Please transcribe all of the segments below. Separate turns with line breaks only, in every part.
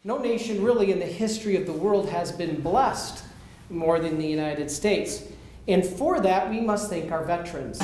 No nation really in the history of the world has been blessed more than the United States. And for that, we must thank our veterans.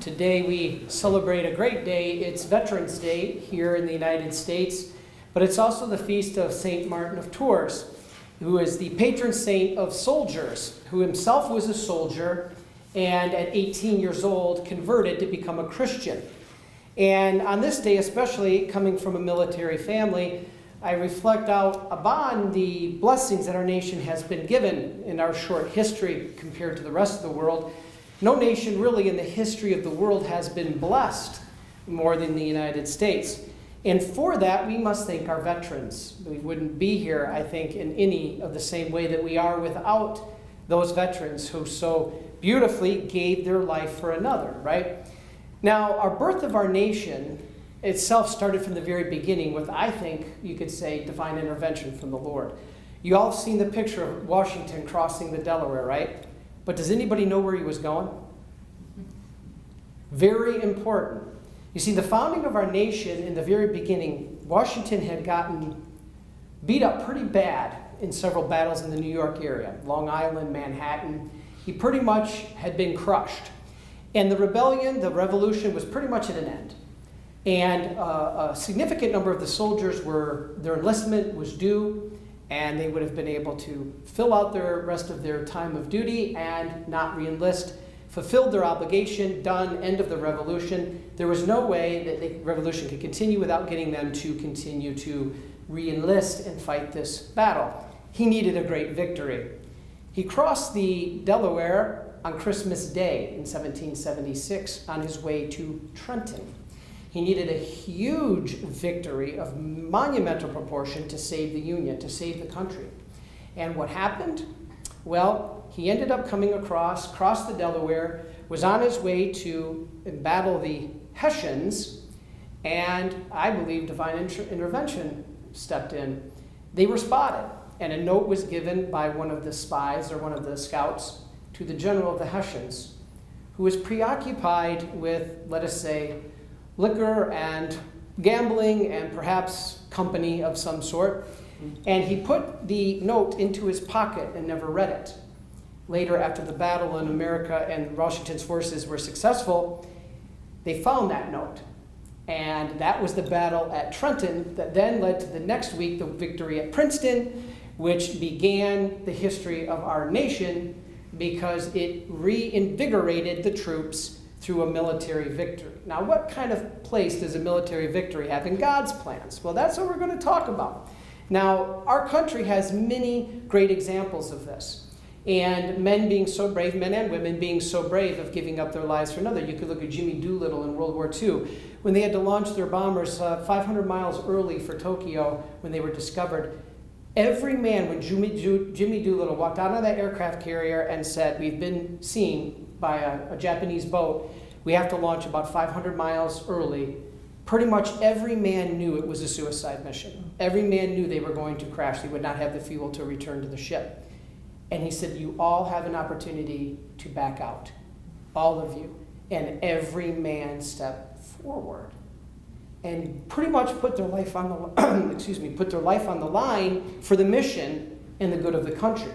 Today we celebrate a great day. It's Veterans Day here in the United States, but it's also the feast of St. Martin of Tours, who is the patron saint of soldiers, who himself was a soldier and at 18 years old converted to become a Christian. And on this day, especially coming from a military family, I reflect out upon the blessings that our nation has been given in our short history compared to the rest of the world. No nation really in the history of the world has been blessed more than the United States. And for that, we must thank our veterans. We wouldn't be here, I think, in any of the same way that we are without those veterans who so beautifully gave their life for another, right? Now, our birth of our nation itself started from the very beginning with, I think, you could say, divine intervention from the Lord. You all have seen the picture of Washington crossing the Delaware, right? But does anybody know where he was going? Very important. You see, the founding of our nation in the very beginning, Washington had gotten beat up pretty bad in several battles in the New York area, Long Island, Manhattan. He pretty much had been crushed. And the rebellion, the revolution, was pretty much at an end. And a significant number of the soldiers their enlistment was due, and they would have been able to fill out the rest of their time of duty and not re-enlist, fulfilled their obligation, done, end of the revolution. There was no way that the revolution could continue without getting them to continue to re-enlist and fight this battle. He needed a great victory. He crossed the Delaware on Christmas Day in 1776 on his way to Trenton. He needed a huge victory of monumental proportion to save the Union, to save the country. And what happened? Well, he ended up coming crossed the Delaware, was on his way to battle the Hessians, and I believe divine intervention stepped in. They were spotted, and a note was given by one of the spies or one of the scouts to the general of the Hessians, who was preoccupied with, let us say, liquor and gambling and perhaps company of some sort. And he put the note into his pocket and never read it. Later, after the battle in America and Washington's forces were successful, they found that note. And that was the battle at Trenton that then led to the next week, the victory at Princeton, which began the history of our nation because it reinvigorated the troops through a military victory. Now, what kind of place does a military victory have in God's plans? Well, that's what we're going to talk about. Now, our country has many great examples of this. And men being so brave, men and women being so brave of giving up their lives for another. You could look at Jimmy Doolittle in World War II, when they had to launch their bombers 500 miles early for Tokyo when they were discovered. Every man, when Jimmy Doolittle walked out of that aircraft carrier and said, "We've been seen by a Japanese boat, we have to launch about 500 miles early," pretty much every man knew it was a suicide mission. Every man knew they were going to crash. They would not have the fuel to return to the ship. And he said, "You all have an opportunity to back out, all of you." And every man stepped forward and pretty much put their life on the line for the mission and the good of the country.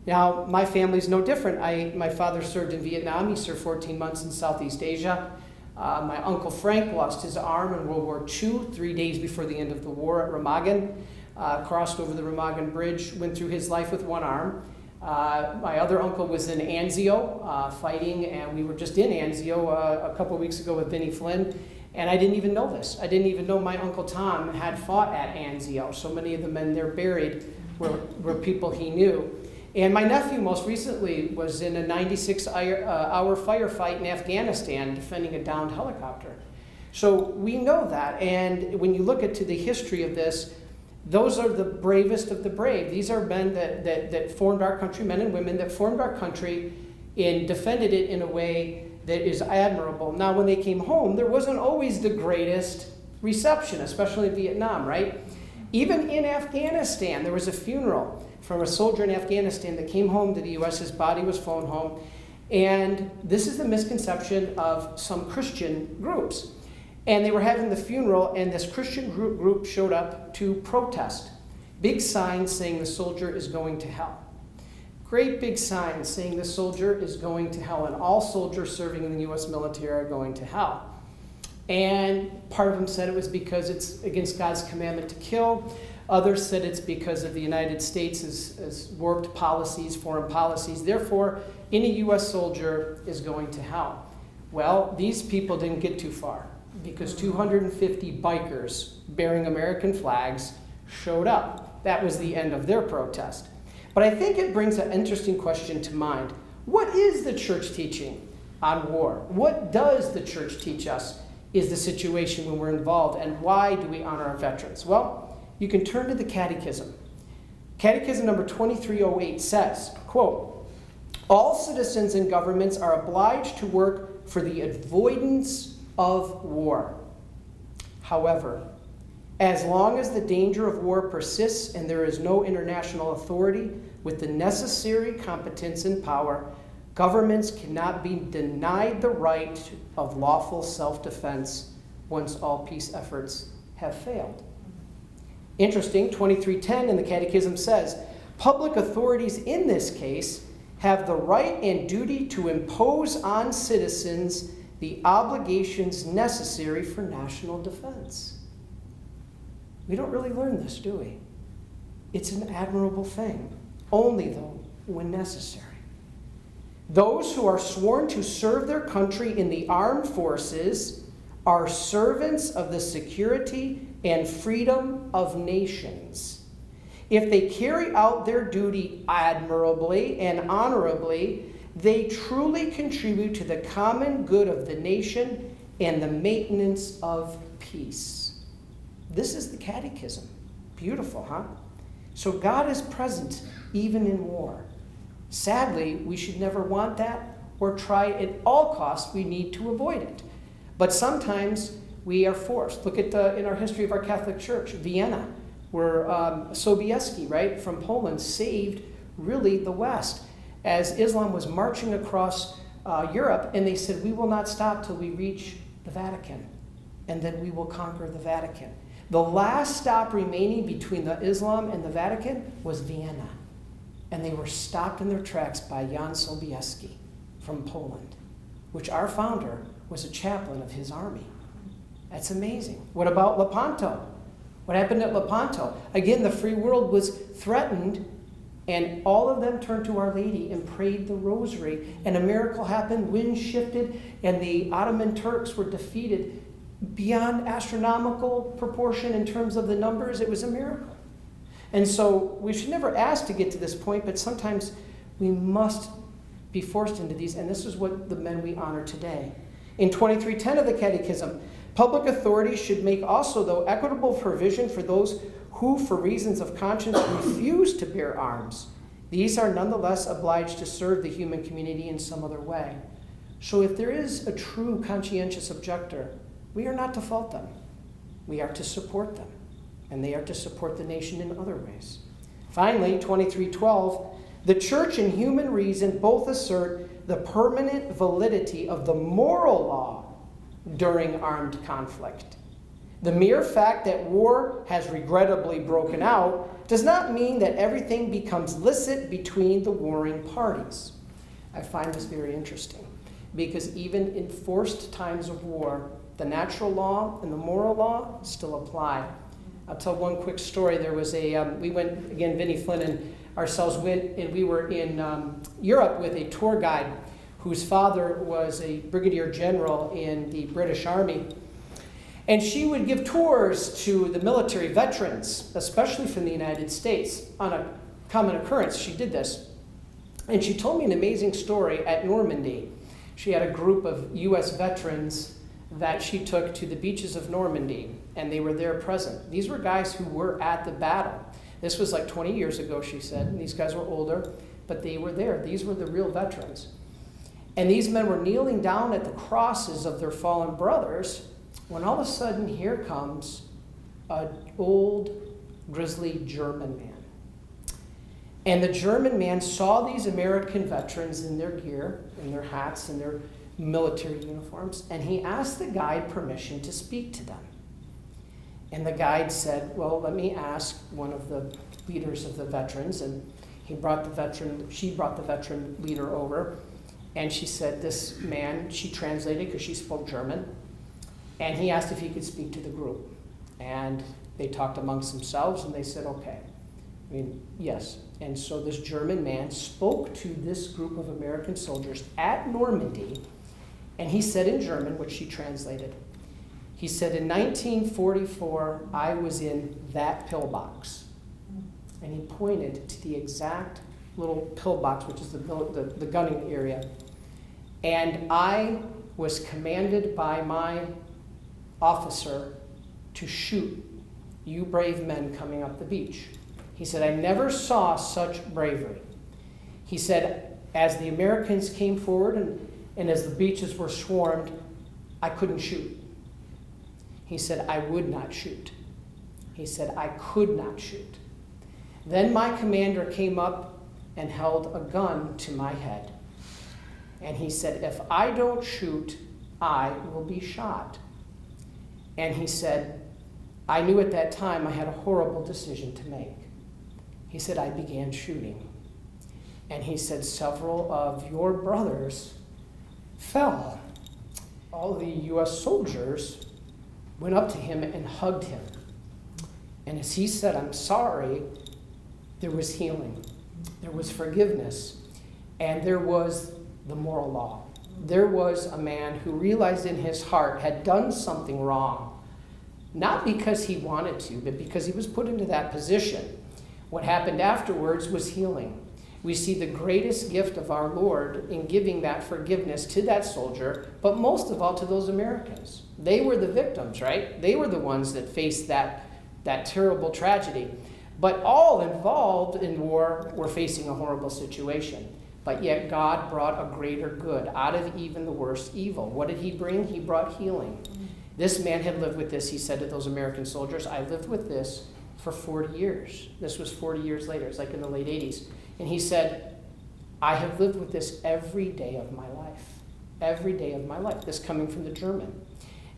Now, my family's no different. My father served in Vietnam. He served 14 months in Southeast Asia. My Uncle Frank lost his arm in World War II, 3 days before the end of the war at Remagen. Crossed over the Remagen Bridge, went through his life with one arm. My other uncle was in Anzio fighting, and we were just in Anzio a couple weeks ago with Benny Flynn. And I didn't even know this. I didn't even know my Uncle Tom had fought at Anzio. So many of the men there buried were people he knew. And my nephew most recently was in a 96-hour firefight in Afghanistan defending a downed helicopter. So we know that. And when you look into the history of this, those are the bravest of the brave. These are men that formed our country, men and women that formed our country and defended it in a way that is admirable. Now, when they came home, there wasn't always the greatest reception, especially in Vietnam, right? Even in Afghanistan, there was a funeral from a soldier in Afghanistan that came home to the U.S. His body was flown home. And this is the misconception of some Christian groups. And they were having the funeral, and this Christian group showed up to protest. Big signs saying the soldier is going to hell. Great big signs saying the soldier is going to hell, and all soldiers serving in the U.S. military are going to hell. And part of them said it was because it's against God's commandment to kill. Others said it's because of the United States' warped policies, foreign policies. Therefore, any U.S. soldier is going to hell. Well, these people didn't get too far, because 250 bikers bearing American flags showed up. That was the end of their protest. But I think it brings an interesting question to mind. What is the church teaching on war? What does the church teach us is the situation when we're involved, and why do we honor our veterans? Well, you can turn to the Catechism. Catechism number 2308 says, quote, "All citizens and governments are obliged to work for the avoidance of war. However, as long as the danger of war persists and there is no international authority with the necessary competence and power, governments cannot be denied the right of lawful self-defense once all peace efforts have failed." Interesting, 2310 in the Catechism says, "Public authorities in this case have the right and duty to impose on citizens the obligations necessary for national defense." We don't really learn this, do we? It's an admirable thing, only though when necessary. Those who are sworn to serve their country in the armed forces are servants of the security and freedom of nations. If they carry out their duty admirably and honorably, they truly contribute to the common good of the nation and the maintenance of peace. This is the Catechism. Beautiful, huh? So God is present even in war. Sadly, we should never want that or try at all costs. We need to avoid it. But sometimes we are forced. Look at in our history of our Catholic Church, Vienna, where Sobieski, right, from Poland, saved really the West as Islam was marching across Europe, and they said, "We will not stop till we reach the Vatican, and then we will conquer the Vatican." The last stop remaining between the Islam and the Vatican was Vienna. And they were stopped in their tracks by Jan Sobieski from Poland, which our founder was a chaplain of his army. That's amazing. What about Lepanto? What happened at Lepanto? Again, the free world was threatened, and all of them turned to Our Lady and prayed the rosary, and a miracle happened. Wind shifted, and the Ottoman Turks were defeated beyond astronomical proportion in terms of the numbers. It was a miracle. And so we should never ask to get to this point, but sometimes we must be forced into these, and this is what the men we honor today. In 2310 of the Catechism, public authorities should make also, though, equitable provision for those who, for reasons of conscience, refuse to bear arms. These are nonetheless obliged to serve the human community in some other way. So if there is a true conscientious objector, we are not to fault them. We are to support them, and they are to support the nation in other ways. Finally, 2312, the church and human reason both assert the permanent validity of the moral law during armed conflict. The mere fact that war has regrettably broken out does not mean that everything becomes licit between the warring parties. I find this very interesting, because even in forced times of war, the natural law and the moral law still apply. I'll tell one quick story. There was we went, again, Vinnie Flynn and ourselves went, and we were in Europe with a tour guide whose father was a brigadier general in the British Army. And she would give tours to the military veterans, especially from the United States. On a common occurrence, she did this. And she told me an amazing story at Normandy. She had a group of U.S. veterans that she took to the beaches of Normandy, and they were there present. These were guys who were at the battle. This was like 20 years ago, she said, and these guys were older, but they were there. These were the real veterans. And these men were kneeling down at the crosses of their fallen brothers when all of a sudden here comes an old, grizzly German man. And the German man saw these American veterans in their gear, in their hats, in their military uniforms, and he asked the guide permission to speak to them. And the guide said, well, let me ask one of the leaders of the veterans. And she brought the veteran leader over. And she said, this man, she translated because she spoke German. And he asked if he could speak to the group. And they talked amongst themselves, and they said, okay. I mean, yes. And so this German man spoke to this group of American soldiers at Normandy, and he said in German, which she translated, he said, in 1944, I was in that pillbox. And he pointed to the exact little pillbox, which is the gunning area. And I was commanded by my officer to shoot you brave men coming up the beach. He said, I never saw such bravery. He said, as the Americans came forward and as the beaches were swarmed, I couldn't shoot. He said, I would not shoot. He said, I could not shoot. Then my commander came up and held a gun to my head. And he said, if I don't shoot, I will be shot. And he said, I knew at that time I had a horrible decision to make. He said, I began shooting. And he said, several of your brothers fell. All the U.S. soldiers went up to him and hugged him. And as he said, I'm sorry, there was healing. There was forgiveness. And there was the moral law. There was a man who realized in his heart had done something wrong. Not because he wanted to, but because he was put into that position. What happened afterwards was healing. We see the greatest gift of our Lord in giving that forgiveness to that soldier, but most of all to those Americans. They were the victims, right? They were the ones that faced that terrible tragedy. But all involved in war were facing a horrible situation. But yet God brought a greater good out of even the worst evil. What did he bring? He brought healing. This man had lived with this, he said to those American soldiers, I lived with this for 40 years. This was 40 years later. It's like in the late 80s. And he said, I have lived with this every day of my life. Every day of my life. This coming from the German.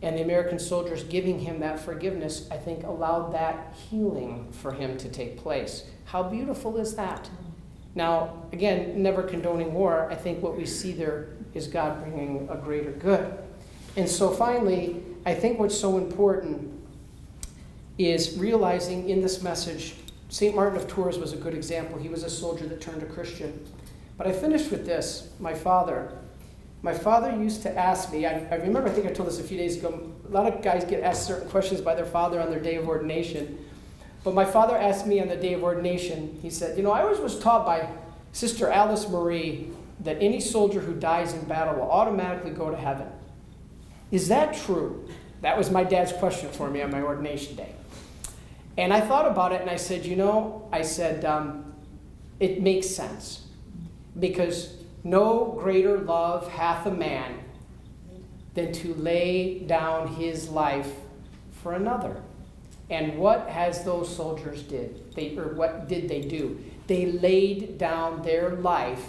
And the American soldiers giving him that forgiveness, I think, allowed that healing for him to take place. How beautiful is that? Now, again, never condoning war, I think what we see there is God bringing a greater good. And so finally, I think what's so important is realizing in this message, St. Martin of Tours was a good example. He was a soldier that turned a Christian. But I finished with this. My father used to ask me, I remember, I think I told this a few days ago, a lot of guys get asked certain questions by their father on their day of ordination. But my father asked me on the day of ordination, he said, I always was taught by Sister Alice Marie that any soldier who dies in battle will automatically go to heaven. Is that true? That was my dad's question for me on my ordination day. And I thought about it and I said, it makes sense. Because no greater love hath a man than to lay down his life for another. And what has those soldiers did? What did they do? They laid down their life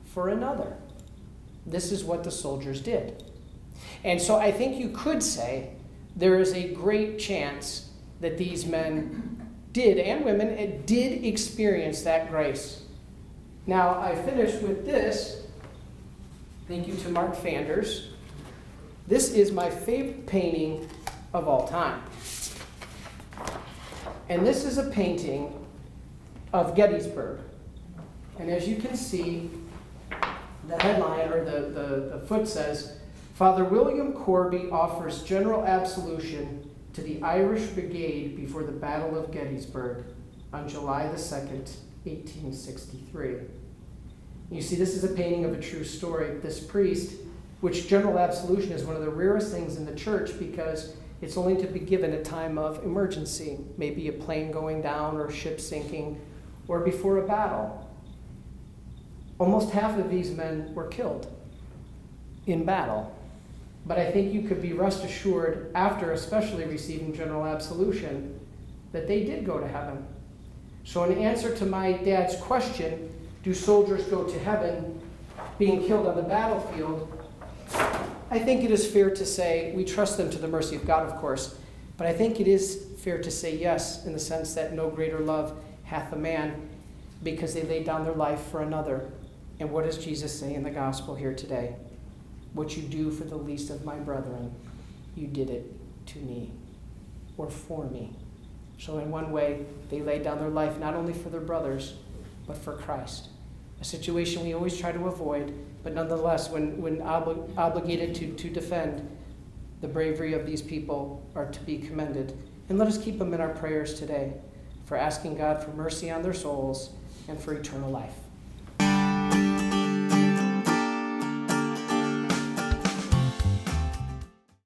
for another. This is what the soldiers did. And so I think you could say there is a great chance that these men did, and women, did experience that grace. Now, I finish with this. Thank you to Mark Fanders. This is my favorite painting of all time. And this is a painting of Gettysburg. And as you can see, the headline, or the foot says, Father William Corby offers general absolution to the Irish Brigade before the Battle of Gettysburg on July the 2nd, 1863. You see, this is a painting of a true story. This priest, which general absolution is one of the rarest things in the church because it's only to be given at time of emergency, maybe a plane going down or a ship sinking or before a battle. Almost half of these men were killed in battle. But I think you could be rest assured, after especially receiving general absolution, that they did go to heaven. So in answer to my dad's question, do soldiers go to heaven being killed on the battlefield? I think it is fair to say we trust them to the mercy of God, of course, but I think it is fair to say yes, in the sense that no greater love hath a man, because they laid down their life for another. And what does Jesus say in the gospel here today? What you do for the least of my brethren, you did it to me, or for me. So in one way, they laid down their life not only for their brothers, but for Christ. A situation we always try to avoid, but nonetheless, when obligated to defend, the bravery of these people are to be commended. And let us keep them in our prayers today for asking God for mercy on their souls and for eternal life.